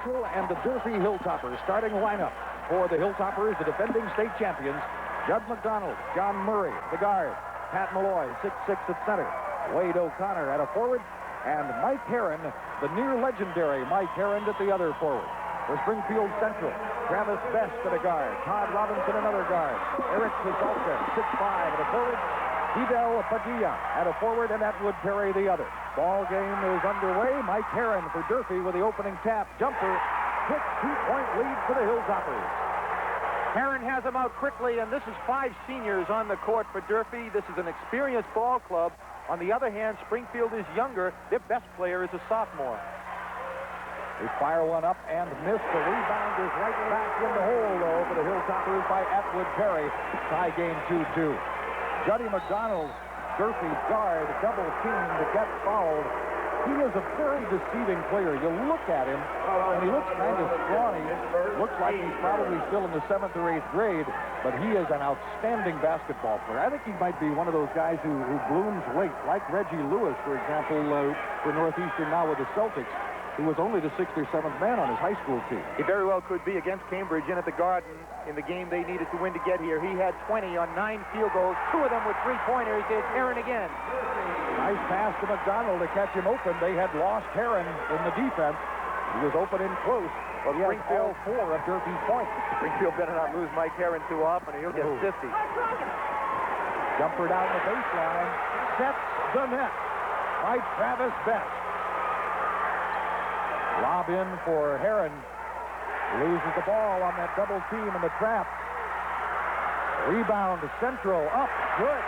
And the Durfee Hilltoppers starting lineup for the Hilltoppers, the defending state champions. Judd McDonald, John Murray, the guard. Pat Malloy, 6'6" at center. Wade O'Connor at a forward. And Mike Herron, the near-legendary Mike Herron at the other forward. For Springfield Central, Travis Best at a guard. Todd Robinson, another guard. Eric Casalca, 6'5" at a forward. Fidel Padilla at a forward, and Atwood Perry the other. Ball game is underway. Mike Herron for Durfee with the opening tap. Jumper. Quick 2-point lead for the Hilltoppers. Herron has him out quickly, and this is 5 seniors on the court for Durfee. This is an experienced ball club. On the other hand, Springfield is younger. Their best player is a sophomore. They fire one up and miss. The rebound is right back in the hole, though, for the Hilltoppers by Atwood Perry. Tie game 2-2. Juddy McDonald, Durfee guard, double teamed, gets fouled. He is a very deceiving player. You look at him, and he looks kind of scrawny. Looks like he's probably still in the 7th or 8th grade, but he is an outstanding basketball player. I think he might be one of those guys who blooms late, like Reggie Lewis, for example, for Northeastern now with the Celtics. He was only the 6th or 7th man on his high school team. He very well could be against Cambridge in at the Garden in the game they needed to win to get here. He had 20 on 9 field goals, 2 of them with 3-pointers. It's Herron again. Nice pass to McDonald to catch him open. They had lost Herron in the defense. He was open and close. Well, he Springfield 4 of Durfee's points. Springfield better not lose Mike Herron too often, or he'll get 50. Jumper down the baseline. Sets the net by Travis Best. Lob in for Herron. Loses the ball on that double team in the trap. Rebound Central up. Good.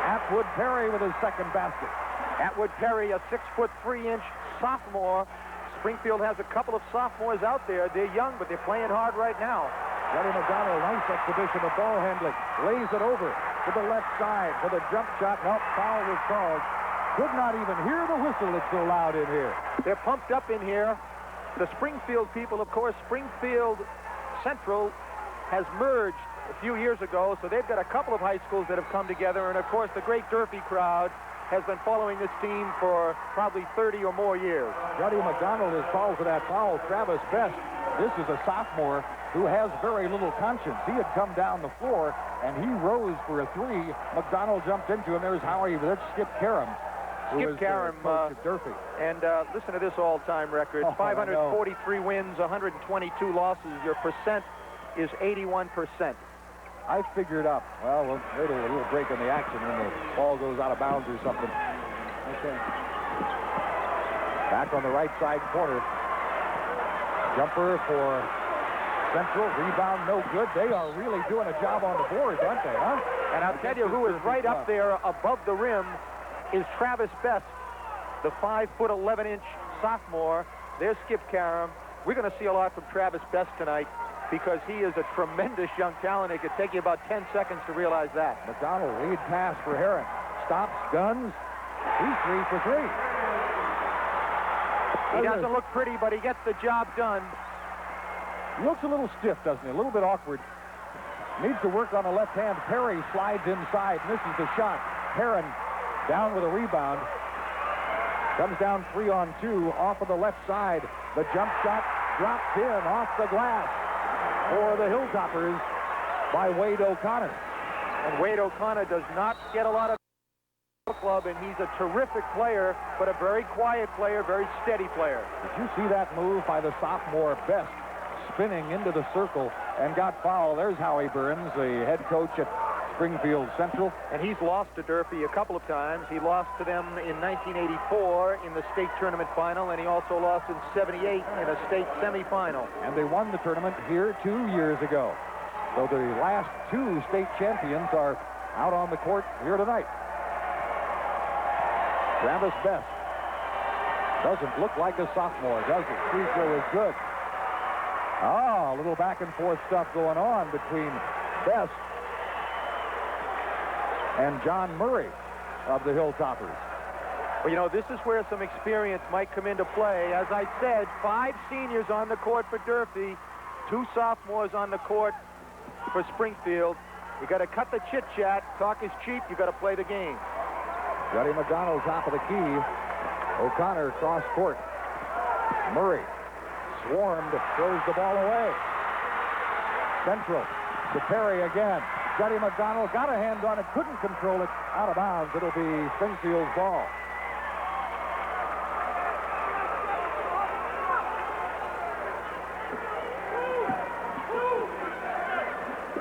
Atwood Perry with his second basket. Atwood Perry, a 6'3" sophomore. Springfield has a couple of sophomores out there. They're young, but they're playing hard right now. Juddy McDonald, nice exhibition of ball handling. Lays it over to the left side for the jump shot. Nope, foul was called. Could not even hear the whistle. It's so loud in here. They're pumped up in here. The Springfield people, of course, Springfield Central has merged a few years ago, so they've got a couple of high schools that have come together, and of course the great Durfee crowd has been following this team for probably 30 or more years. Juddy McDonald is called for that foul. Travis Best, this is a sophomore who has very little conscience. He had come down the floor, and he rose for a 3. McDonald jumped into him. There's Howie, that's Skip Karam. Skip Karam, Durfee. And listen to this all-time record. 543 wins, 122 losses. Your percent is 81%. I figured up. Well, a little break in the action when the ball goes out of bounds or something. Okay. Back on the right side corner. Jumper for Central. Rebound no good. They are really doing a job on the boards, aren't they, huh? And I'll tell you who is right up there above the rim is Travis Best, the 5'11" sophomore. There's Skip Karam. We're going to see a lot from Travis Best tonight because he is a tremendous young talent. It could take you about 10 seconds to realize that. McDonald, lead pass for Herron. Stops, guns. He's 3 for 3. He doesn't look pretty, but he gets the job done. Looks a little stiff, doesn't he? A little bit awkward. Needs to work on the left hand. Perry slides inside, misses the shot. Herron down with a rebound. Comes down 3-on-2 off of the left side. The jump shot dropped in off the glass for the Hilltoppers by Wade O'Connor. And Wade O'Connor does not get a lot of club, and he's a terrific player, but a very quiet player, very steady player. Did you see that move by the sophomore Best, spinning into the circle and got fouled? There's Howie Burns, the head coach at Springfield Central. And he's lost to Durfee a couple of times. He lost to them in 1984 in the state tournament final, and he also lost in 78 in a state semifinal. And they won the tournament here 2 years ago. So the last 2 state champions are out on the court here tonight. Travis Best doesn't look like a sophomore, does it? Free throw is good. A little back and forth stuff going on between Best and John Murray of the Hilltoppers. Well, you know, this is where some experience might come into play. As I said, 5 seniors on the court for Durfee, 2 sophomores on the court for Springfield. You got to cut the chit-chat. Talk is cheap. You got to play the game. Juddy McDonald top of the key. O'Connor cross court. Murray swarmed, throws the ball away. Central to Perry again. Juddy McDonald got a hand on it, couldn't control it. Out of bounds. It'll be Springfield's ball.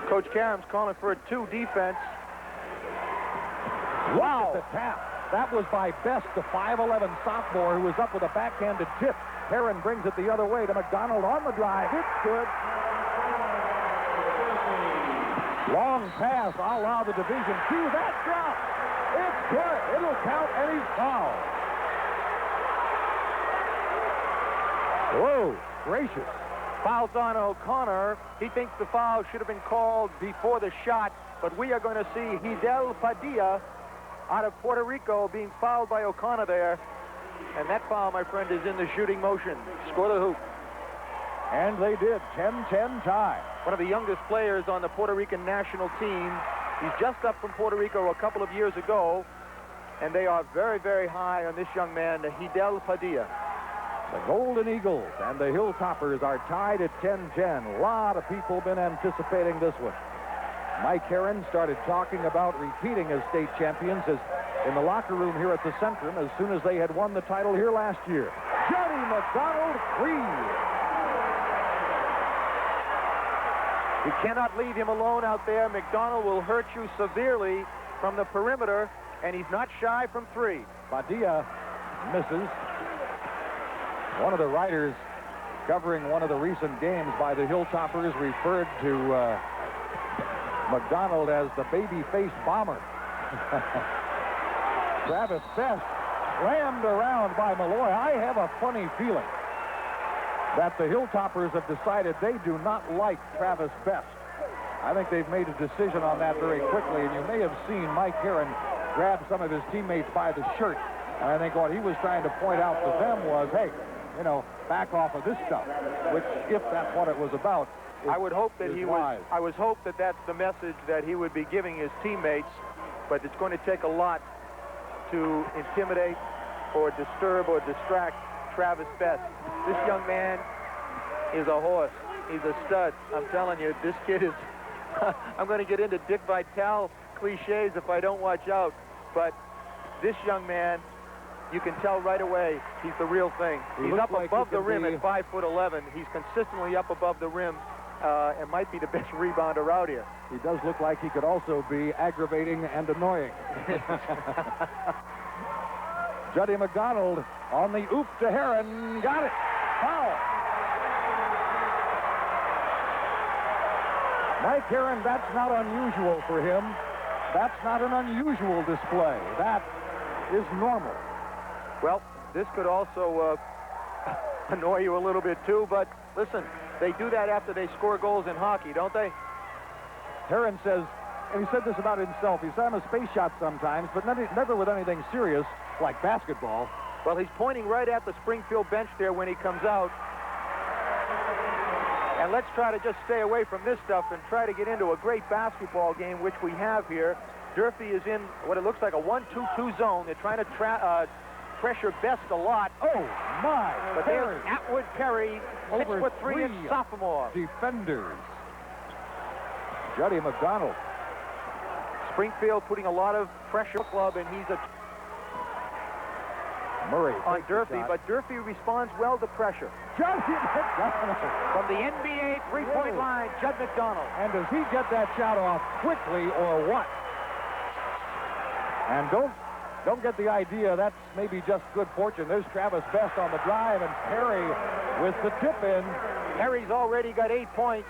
Coach Karam's calling for a 2 defense. Wow! The tap. That was by Best, the 5'11 sophomore who was up with a backhanded tip. Heron brings it the other way to McDonald on the drive. It's good. Long pass. I'll allow the Division II. That drop. It's good. It'll count, and he's fouled. Whoa, gracious. Fouls on O'Connor. He thinks the foul should have been called before the shot, but we are going to see Hidel Padilla out of Puerto Rico being fouled by O'Connor there. And that foul, my friend, is in the shooting motion. Score the hoop. And they did. 10-10 tie. One of the youngest players on the Puerto Rican national team. He's just up from Puerto Rico a couple of years ago. And they are very, very high on this young man, Hidel Padilla. The Golden Eagles and the Hilltoppers are tied at 10-10. A lot of people been anticipating this one. Mike Heron started talking about repeating as state champions in the locker room here at the Centrum as soon as they had won the title here last year. Juddy McDonald free. You cannot leave him alone out there. McDonald will hurt you severely from the perimeter, and he's not shy from 3. Padilla misses. One of the writers covering one of the recent games by the Hilltoppers referred to McDonald as the baby-faced bomber. Travis Best slammed around by Malloy. I have a funny feeling that the Hilltoppers have decided they do not like Travis Best. I think they've made a decision on that very quickly, and you may have seen Mike Heron grab some of his teammates by the shirt. And I think what he was trying to point out to them was, hey, you know, back off of this stuff, which, if that's what it was about, I would hope that I would hope that that's the message that he would be giving his teammates, but it's going to take a lot to intimidate or disturb or distract Travis Best. This young man is a horse. He's a stud. I'm telling you, this kid is... I'm going to get into Dick Vitale cliches if I don't watch out, but this young man, you can tell right away he's the real thing. He's up above the rim at 5'11". He's consistently up above the rim and might be the best rebounder out here. He does look like he could also be aggravating and annoying. Juddy McDonald on the oop to Heron. Got it. Foul. Mike Heron, that's not unusual for him. That's not an unusual display. That is normal. Well, this could also annoy you a little bit, too, but listen, they do that after they score goals in hockey, don't they? Heron says, and he said this about himself, he said, I'm a space shot sometimes, but never with anything serious like basketball. Well, he's pointing right at the Springfield bench there when he comes out. And let's try to just stay away from this stuff and try to get into a great basketball game, which we have here. Durfee is in what it looks like a 1-2-2 zone. They're trying to pressure Best a lot. Oh, my. But there's Atwood Perry, 6'3" sophomore. Defenders. Juddy McDonald. Springfield putting a lot of pressure on the club, and he's Murray on Durfee, but Durfee responds well to pressure. Juddy McDonald. From the NBA three-point line, Judd McDonald. And does he get that shot off quickly or what? And don't get the idea that's maybe just good fortune. There's Travis Best on the drive, and Perry with the tip in. Perry's already got 8 points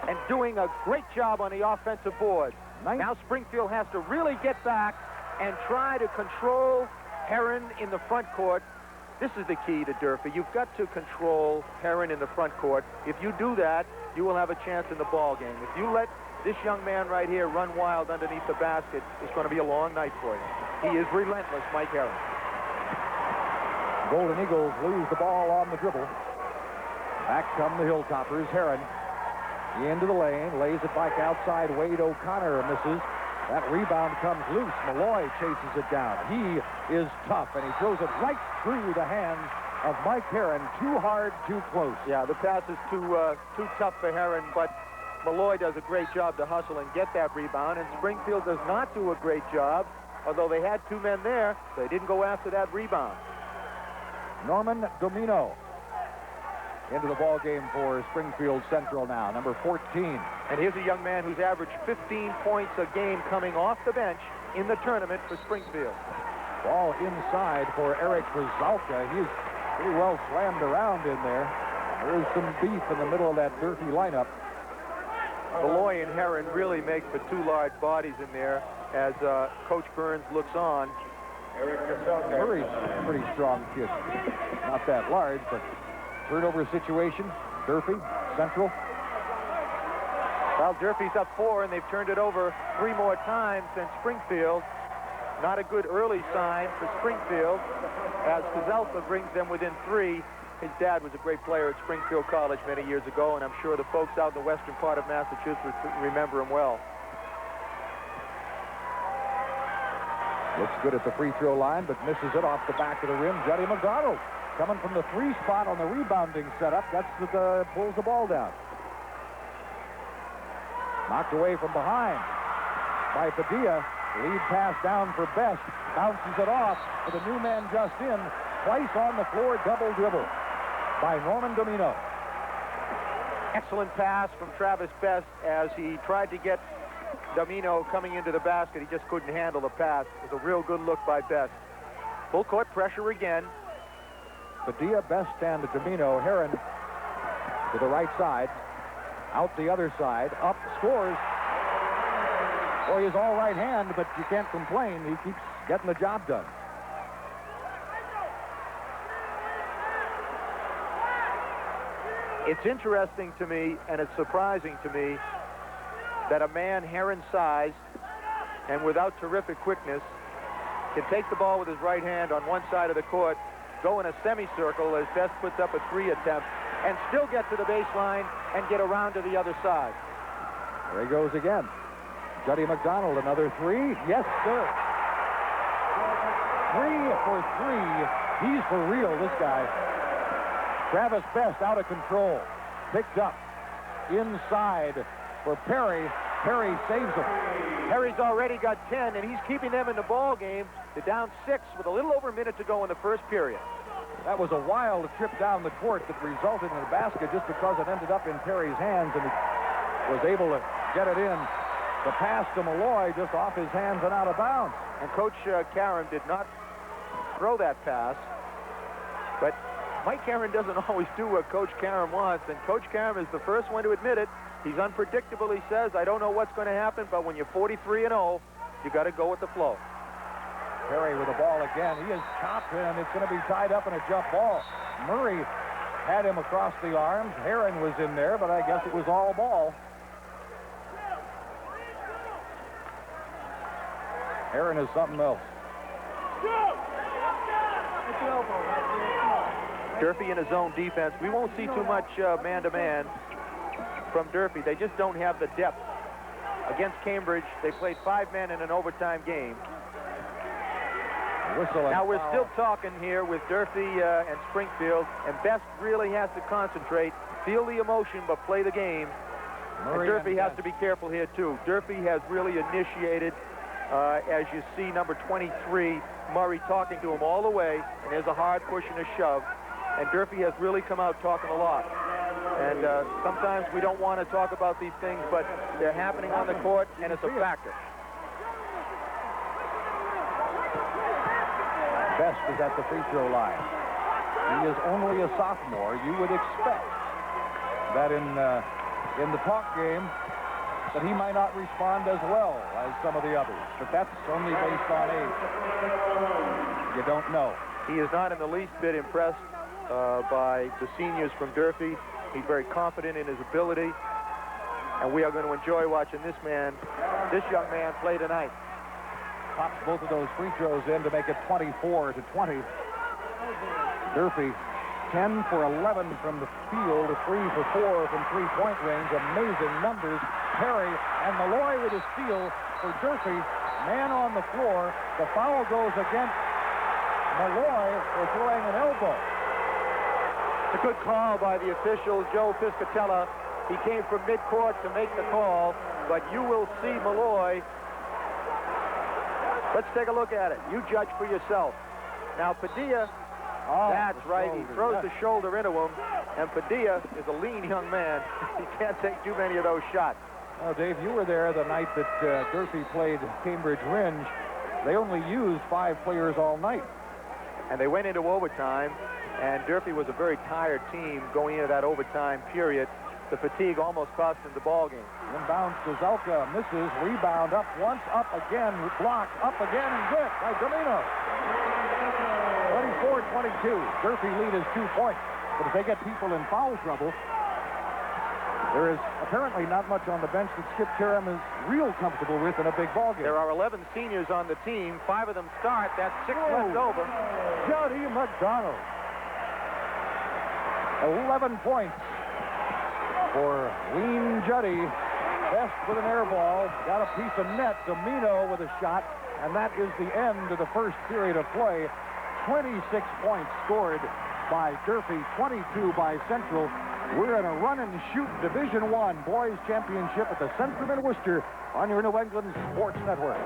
and doing a great job on the offensive board. Now Springfield has to really get back and try to control Heron in the front court. This is the key to Durfee. You've got to control Heron in the front court. If you do that, you will have a chance in the ball game. If you let this young man right here run wild underneath the basket, it's going to be a long night for you. He is relentless, Mike Heron. Golden Eagles lose the ball on the dribble. Back come the Hilltoppers. Heron into the lane, lays it back outside. Wade O'Connor misses. That rebound comes loose. Malloy chases it down. He is tough, and he throws it right through the hands of Mike Herron. Too hard, too close. Yeah, the pass is too tough for Herron, but Malloy does a great job to hustle and get that rebound, and Springfield does not do a great job. Although they had two men there, they didn't go after that rebound. Norman Domino into the ball game for Springfield Central now, number 14. And here's a young man who's averaged 15 points a game coming off the bench in the tournament for Springfield. Ball inside for Eric Brzalka. He's pretty well slammed around in there. There is some beef in the middle of that Durfee lineup. Malloy and Herron really make for two large bodies in there as Coach Burns looks on. Murray's a pretty strong kid. Not that large, but turnover situation. Durfee, Central. Well, Durfee's up 4, and they've turned it over 3 more times than Springfield. Not a good early sign for Springfield, as Kazelka brings them within 3. His dad was a great player at Springfield College many years ago, and I'm sure the folks out in the western part of Massachusetts remember him well. Looks good at the free throw line, but misses it off the back of the rim. Juddy McDonald coming from the 3 spot on the rebounding setup. That's what pulls the ball down. Knocked away from behind by Padilla. Lead pass down for Best. Bounces it off with a new man just in. Twice on the floor, double dribble by Norman Domino. Excellent pass from Travis Best as he tried to get Domino coming into the basket. He just couldn't handle the pass. It was a real good look by Best. Full court pressure again. Padilla, Best, and Domino. Herron to the right side. Out the other side. Up, scores. Boy, he's all right hand, but you can't complain. He keeps getting the job done. It's interesting to me, and it's surprising to me, that a man Herron's size and without terrific quickness can take the ball with his right hand on one side of the court, go in a semicircle as Best puts up a 3 attempt, and still get to the baseline and get around to the other side. There he goes again. Juddy McDonald, another 3. Yes, sir. 3 for 3. He's for real, this guy. Travis Best out of control. Picked up inside for Perry. Perry saves him. Perry's already got 10, and he's keeping them in the ball game. They're down 6 with a little over a minute to go in the first period. That was a wild trip down the court that resulted in a basket just because it ended up in Perry's hands, and he was able to get it in. The pass to Malloy just off his hands and out of bounds. And Coach Karam did not throw that pass, but Mike Herron doesn't always do what Coach Karam wants, and Coach Karam is the first one to admit it. He's unpredictable, he says. I don't know what's going to happen, but when you're 43-0, you got to go with the flow. Perry with the ball again. He is chopped, and it's going to be tied up in a jump ball. Murray had him across the arms. Herron was in there, but I guess it was all ball. Herron is something else. Durfee in his own defense. We won't see too much man-to-man from Durfee. They just don't have the depth. Against Cambridge, they played 5 men in an overtime game. Now we're still talking here with Durfee and Springfield, and Best really has to concentrate, feel the emotion, but play the game. And Durfee has to be careful here, too. Durfee has really initiated, as you see, number 23, Murray, talking to him all the way, and there's a hard push and a shove. And Durfee has really come out talking a lot. And sometimes we don't want to talk about these things, but they're happening on the court, and it's a factor. Best is at the free throw line. He is only a sophomore. You would expect that in the talk game that he might not respond as well as some of the others, but that's only based on age. You don't know. He is not in the least bit impressed by the seniors from Durfee. He's very confident in his ability, and we are going to enjoy watching this young man play tonight. Pops both of those free throws in to make it 24-20. Durfee 10 for 11 from the field, 3 for 4 from three-point range. Amazing numbers. Perry and Malloy with a steal for Durfee. Man on the floor. The foul goes against Malloy for throwing an elbow. A good call by the official, Joe Piscatella. He came from midcourt to make the call, but you will see Malloy. Let's take a look at it. You judge for yourself. Now, Padilla, that's right. He throws the shoulder into him, and Padilla is a lean young man. He can't take too many of those shots. Oh, Dave, you were there the night that Durfee played Cambridge Ringe. They only used 5 players all night. And they went into overtime, and Durfee was a very tired team going into that overtime period. The fatigue almost cost him the ball game. Inbounds to Zelka, misses, rebound up once, up again, blocked, up again, and good by Domino. 24-22. Durfee lead is 2 points. But if they get people in foul trouble, there is apparently not much on the bench that Skip Karam is real comfortable with in a big ball game. There are 11 seniors on the team. 5 of them start. That's 6 left over. Jody McDonald. 11 points for Lean Juddy. Best with an air ball. Got a piece of net. Domino with a shot. And that is the end of the first period of play. 26 points scored by Durfee, 22 by Central. We're in a run-and-shoot Division I Boys Championship at the Centrum in Worcester on your New England Sports Network.